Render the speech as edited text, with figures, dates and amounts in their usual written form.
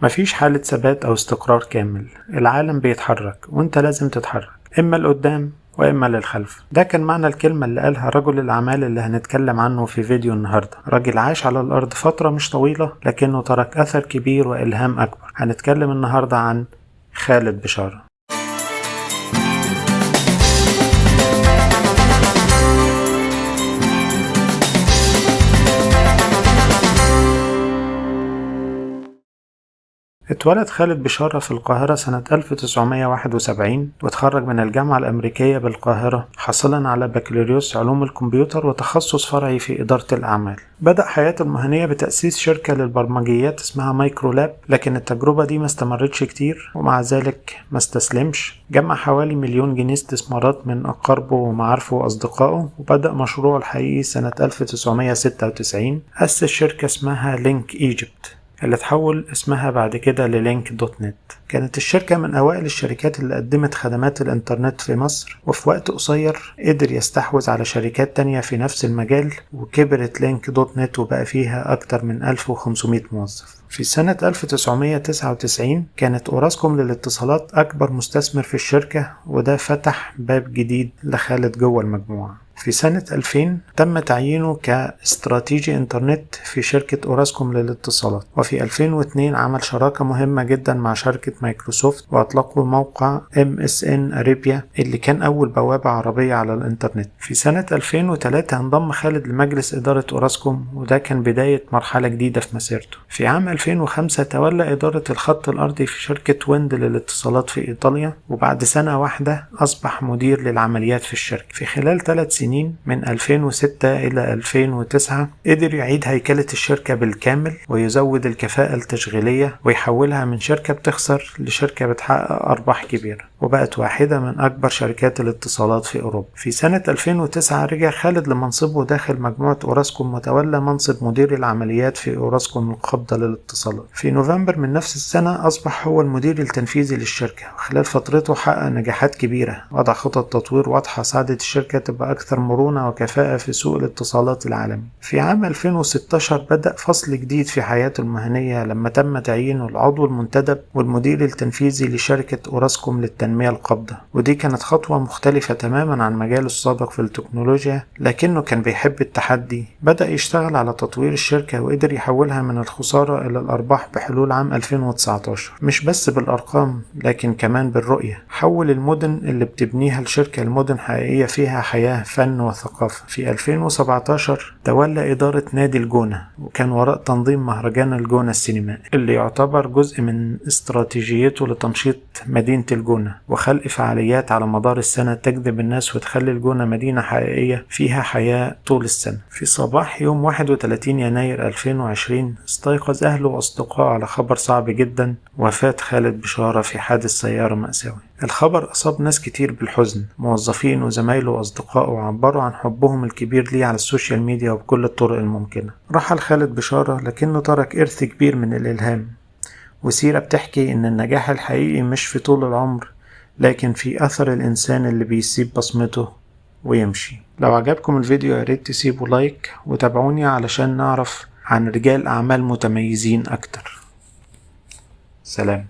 مفيش حالة ثبات أو استقرار كامل، العالم بيتحرك وانت لازم تتحرك، إما لقدام وإما للخلف. ده كان معنى الكلمة اللي قالها رجل الأعمال اللي هنتكلم عنه في فيديو النهاردة. راجل عاش على الأرض فترة مش طويلة لكنه ترك أثر كبير وإلهام أكبر. هنتكلم النهاردة عن خالد بشارة. اتولد خالد بشارة في القاهرة سنة 1971 واتخرج من الجامعة الأمريكية بالقاهرة حاصلا على بكالوريوس علوم الكمبيوتر وتخصص فرعي في إدارة الأعمال. بدأ حياته المهنية بتأسيس شركة للبرمجيات اسمها مايكرولاب، لكن التجربة دي ما استمرتش كتير ومع ذلك ما استسلمش. جمع حوالي 1,000,000 جنيه استثمارات من أقاربه ومعارفه وأصدقائه وبدأ مشروعه الحقيقي سنة 1996. أسس شركة اسمها لينك ايجيبت اللي تحول اسمها بعد كده للينك دوت نت. كانت الشركة من أوائل الشركات اللي قدمت خدمات الإنترنت في مصر، وفي وقت قصير قدر يستحوذ على شركات تانية في نفس المجال، وكبرت لينك دوت نت وبقى فيها أكتر من 1500 موظف. في سنة 1999 كانت أوراسكوم للاتصالات أكبر مستثمر في الشركة، وده فتح باب جديد لخالد جوه المجموعة. في سنة 2000 تم تعيينه كاستراتيجي انترنت في شركة أوراسكوم للاتصالات، وفي 2002 عمل شراكة مهمة جدا مع شركة مايكروسوفت وأطلقوا موقع MSN أريبيا اللي كان أول بوابة عربية على الإنترنت. في سنة 2003 انضم خالد لمجلس إدارة أوراسكوم، وده كان بداية مرحلة جديدة في مسيرته. في عام 2005 تولى إدارة الخط الأرضي في شركة ويند للاتصالات في إيطاليا، وبعد سنة واحدة أصبح مدير للعمليات في الشركة. في خلال 3 سنين من 2006 إلى 2009 قدر يعيد هيكلة الشركة بالكامل ويزود الكفاءة التشغيلية ويحولها من شركة بتخسر لشركة بتحقق أرباح كبيرة، وبقت واحدة من أكبر شركات الاتصالات في أوروبا. في سنة 2009 رجع خالد لمنصبه داخل مجموعة أوراسكوم وتولى منصب مدير العمليات في أوراسكوم القابضة للاتصالات. في نوفمبر من نفس السنة أصبح هو المدير التنفيذي للشركة، وخلال فترته حقق نجاحات كبيرة، وضع خطط تطوير واضحة ساعدت الشركة تبقى أكثر مرونة وكفاءة في سوق الاتصالات العالمي. في عام 2016 بدأ فصل جديد في حياته المهنية لما تم تعيينه العضو المنتدب والمدير التنفيذي لشركة أوراسكوم للتنمية القابضة، ودي كانت خطوة مختلفة تماما عن مجاله السابق في التكنولوجيا، لكنه كان بيحب التحدي. بدأ يشتغل على تطوير الشركة وقدر يحولها من الخسارة إلى الأرباح بحلول عام 2019، مش بس بالأرقام لكن كمان بالرؤية. حول المدن اللي بتبنيها الشركة لمدن حقيقية فيها حياة، فن وثقافة. في 2017 تولى إدارة نادي الجونة، وكان وراء تنظيم مهرجان الجونة السينمائي اللي يعتبر جزء من استراتيجيته لتنشيط مدينة الجونة وخلق فعاليات على مدار السنة تجذب الناس وتخلي الجونة مدينة حقيقية فيها حياة طول السنة. في صباح يوم 31 يناير 2020 استيقظ أهله وأصدقائه على خبر صعب جدا: وفاة خالد بشارة في حادث سيارة مأساوي. الخبر أصاب ناس كتير بالحزن، موظفين وزمايله وأصدقائه عبروا عن حبهم الكبير ليه على السوشيال ميديا وبكل الطرق الممكنة. رحل خالد بشارة لكنه ترك إرث كبير من الإلهام، وسيرة بتحكي إن النجاح الحقيقي مش في طول العمر لكن في أثر الإنسان اللي بيسيب بصمته ويمشي. لو عجبكم الفيديو ياريت تسيبوا لايك وتابعوني علشان نعرف عن رجال أعمال متميزين أكتر. سلام.